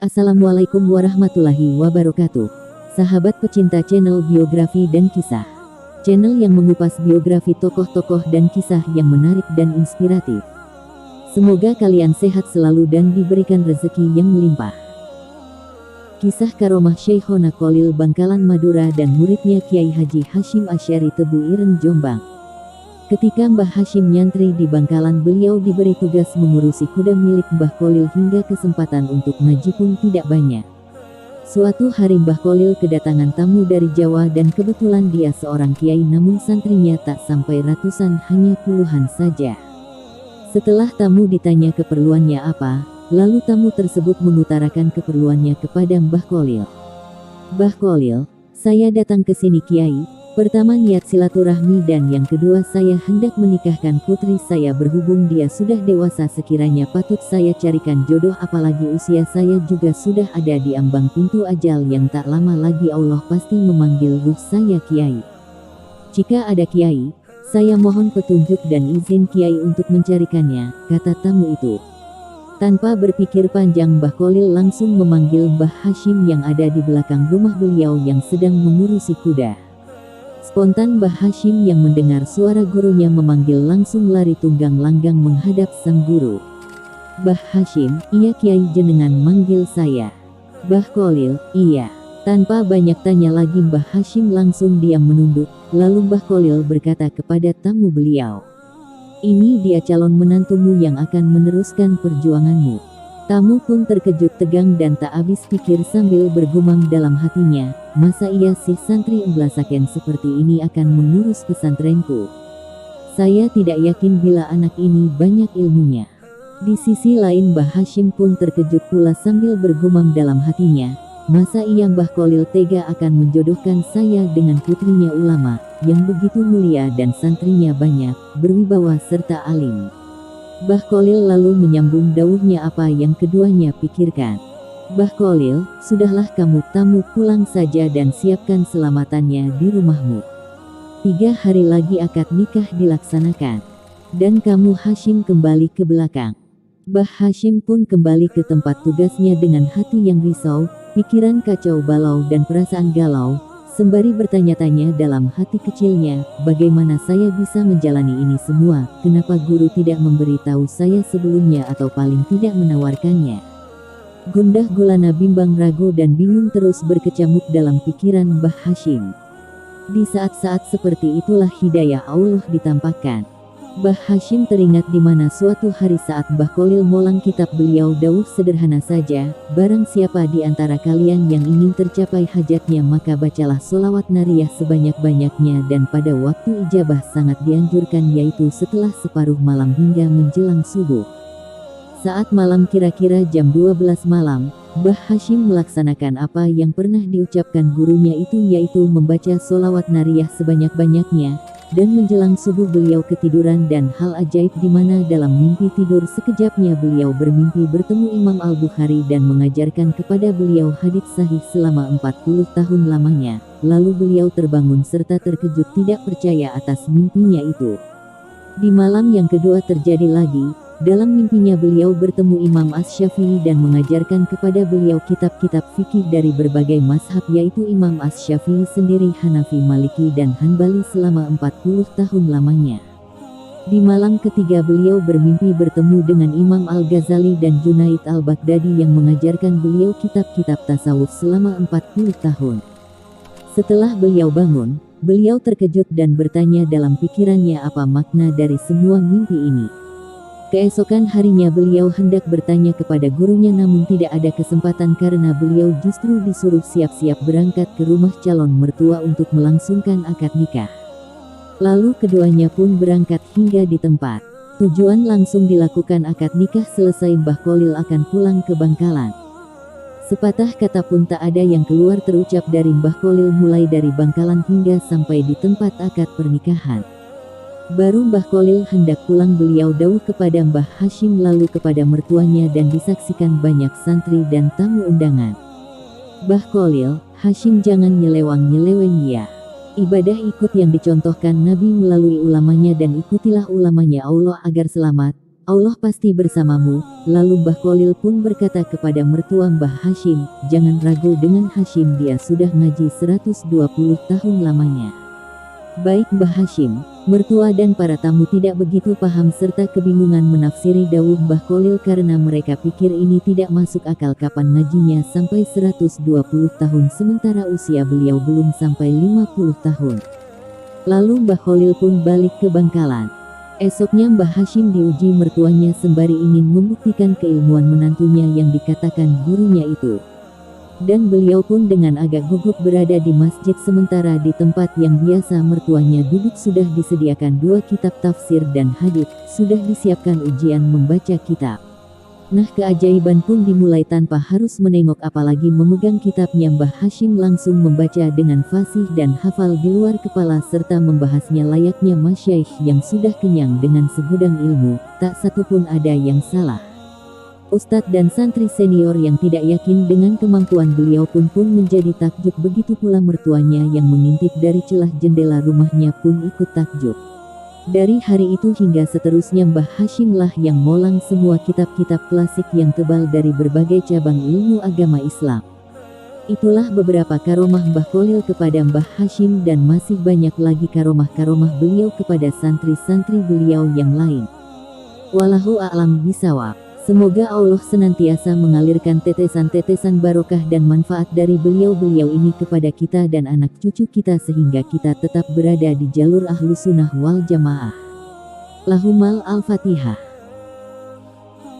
Assalamualaikum warahmatullahi wabarakatuh. Sahabat pecinta channel biografi dan kisah. Channel yang mengupas biografi tokoh-tokoh dan kisah yang menarik dan inspiratif. Semoga kalian sehat selalu dan diberikan rezeki yang melimpah. Kisah karomah Syekhona Kholil Bangkalan Madura dan muridnya Kiai Haji Hashim Asy'ari Tebu Ireng Jombang. Ketika Mbah Hashim nyantri di Bangkalan, beliau diberi tugas mengurusi kuda milik Mbah Kholil hingga kesempatan untuk ngaji pun tidak banyak. Suatu hari Mbah Kholil kedatangan tamu dari Jawa dan kebetulan dia seorang kiai namun santrinya tak sampai ratusan, hanya puluhan saja. Setelah tamu ditanya keperluannya apa, lalu tamu tersebut mengutarakan keperluannya kepada Mbah Kholil. "Mbah Kholil, saya datang ke sini Kiai. Pertama niat silaturahmi dan yang kedua saya hendak menikahkan putri saya, berhubung dia sudah dewasa sekiranya patut saya carikan jodoh, apalagi usia saya juga sudah ada di ambang pintu ajal yang tak lama lagi Allah pasti memanggil ruh saya Kiai. Jika ada Kiai, saya mohon petunjuk dan izin Kiai untuk mencarikannya," kata tamu itu. Tanpa berpikir panjang Mbah Kholil langsung memanggil Mbah Hashim yang ada di belakang rumah beliau yang sedang mengurusi kuda. Spontan Mbah Hashim yang mendengar suara gurunya memanggil langsung lari tunggang langgang menghadap sang guru. "Mbah Hashim, iya Kiai jenengan manggil saya." "Mbah Kholil, iya." Tanpa banyak tanya lagi Mbah Hashim langsung diam menunduk, lalu Mbah Kholil berkata kepada tamu beliau, "Ini dia calon menantumu yang akan meneruskan perjuanganmu." Tamu pun terkejut tegang dan tak habis pikir sambil bergumam dalam hatinya, "Masa iya sih santri emblasaken seperti ini akan mengurus pesantrenku? Saya tidak yakin bila anak ini banyak ilmunya." Di sisi lain Mbah Hashim pun terkejut pula sambil bergumam dalam hatinya, "Masa iya Mbah Kholil tega akan menjodohkan saya dengan putrinya ulama, yang begitu mulia dan santrinya banyak, berwibawa serta alim?" Mbah Kholil lalu menyambung dawuhnya apa yang keduanya pikirkan. "Mbah Kholil, sudahlah kamu tamu pulang saja dan siapkan selamatannya di rumahmu. 3 hari lagi akad nikah dilaksanakan. Dan kamu Hashim kembali ke belakang." Mbah Hashim pun kembali ke tempat tugasnya dengan hati yang risau, pikiran kacau balau dan perasaan galau. Sembari bertanya-tanya dalam hati kecilnya, "Bagaimana saya bisa menjalani ini semua? Kenapa guru tidak memberitahu saya sebelumnya atau paling tidak menawarkannya?" Gundah gulana, bimbang, ragu dan bingung terus berkecamuk dalam pikiran Mbah Hashim. Di saat-saat seperti itulah hidayah Allah ditampakkan. Mbah Hashim teringat di mana suatu hari saat Mbah Kholil molang kitab beliau dawuh sederhana saja, "Barang siapa di antara kalian yang ingin tercapai hajatnya maka bacalah sholawat nariyah sebanyak-banyaknya, dan pada waktu ijabah sangat dianjurkan yaitu setelah separuh malam hingga menjelang subuh." Saat malam kira-kira jam 12 malam, Mbah Hashim melaksanakan apa yang pernah diucapkan gurunya itu, yaitu membaca sholawat nariyah sebanyak-banyaknya. Dan menjelang subuh beliau ketiduran, dan hal ajaib di mana dalam mimpi tidur sekejapnya beliau bermimpi bertemu Imam Al-Bukhari dan mengajarkan kepada beliau hadits sahih selama 40 tahun lamanya. Lalu beliau terbangun serta terkejut tidak percaya atas mimpinya itu. Di malam yang kedua terjadi lagi. Dalam mimpinya beliau bertemu Imam Asy-Syafi'i dan mengajarkan kepada beliau kitab-kitab fikih dari berbagai mazhab, yaitu Imam Asy-Syafi'i sendiri Hanafi, Maliki dan Hanbali selama 40 tahun lamanya. Di malam ketiga beliau bermimpi bertemu dengan Imam Al-Ghazali dan Junaid Al-Baghdadi yang mengajarkan beliau kitab-kitab tasawuf selama 40 tahun. Setelah beliau bangun, beliau terkejut dan bertanya dalam pikirannya apa makna dari semua mimpi ini. Keesokan harinya beliau hendak bertanya kepada gurunya namun tidak ada kesempatan karena beliau justru disuruh siap-siap berangkat ke rumah calon mertua untuk melangsungkan akad nikah. Lalu keduanya pun berangkat hingga di tempat tujuan langsung dilakukan akad nikah. Selesai Mbah Kholil akan pulang ke Bangkalan. Sepatah kata pun tak ada yang keluar terucap dari Mbah Kholil mulai dari Bangkalan hingga sampai di tempat akad pernikahan. Baru Mbah Kholil hendak pulang beliau dawuh kepada Mbah Hashim lalu kepada mertuanya dan disaksikan banyak santri dan tamu undangan. "Mbah Kholil, Hashim jangan nyelewang-nyeleweng ya. Ibadah ikut yang dicontohkan Nabi melalui ulamanya dan ikutilah ulamanya Allah agar selamat. Allah pasti bersamamu. Lalu Mbah Kholil pun berkata kepada mertua Mbah Hashim, jangan ragu dengan Hashim, dia sudah ngaji 120 tahun lamanya. Baik Mbah Hashim, mertua dan para tamu tidak begitu paham serta kebingungan menafsiri dawuh Mbah Kholil karena mereka pikir ini tidak masuk akal, kapan ngajinya sampai 120 tahun sementara usia beliau belum sampai 50 tahun. Lalu Mbah Kholil pun balik ke Bangkalan. Esoknya Mbah Hashim diuji mertuanya sembari ingin membuktikan keilmuan menantunya yang dikatakan gurunya itu. Dan beliau pun dengan agak gugup berada di masjid sementara di tempat yang biasa mertuanya duduk sudah disediakan 2 kitab tafsir dan hadits, sudah disiapkan ujian membaca kitab. Nah, keajaiban pun dimulai tanpa harus menengok apalagi memegang kitabnya. Mbah Hashim langsung membaca dengan fasih dan hafal di luar kepala serta membahasnya layaknya masyaikh yang sudah kenyang dengan segudang ilmu, tak satupun ada yang salah. Ustadz dan santri senior yang tidak yakin dengan kemampuan beliau pun menjadi takjub, begitu pula mertuanya yang mengintip dari celah jendela rumahnya pun ikut takjub. Dari hari itu hingga seterusnya Mbah Hashim lah yang molang semua kitab-kitab klasik yang tebal dari berbagai cabang ilmu agama Islam. Itulah beberapa karomah Mbah Kholil kepada Mbah Hashim dan masih banyak lagi karomah-karomah beliau kepada santri-santri beliau yang lain. Wallahu a'lam bishawab. Semoga Allah senantiasa mengalirkan tetesan-tetesan barokah dan manfaat dari beliau-beliau ini kepada kita dan anak cucu kita sehingga kita tetap berada di jalur Ahlus Sunnah wal Jamaah. Lahumal Al-Fatihah.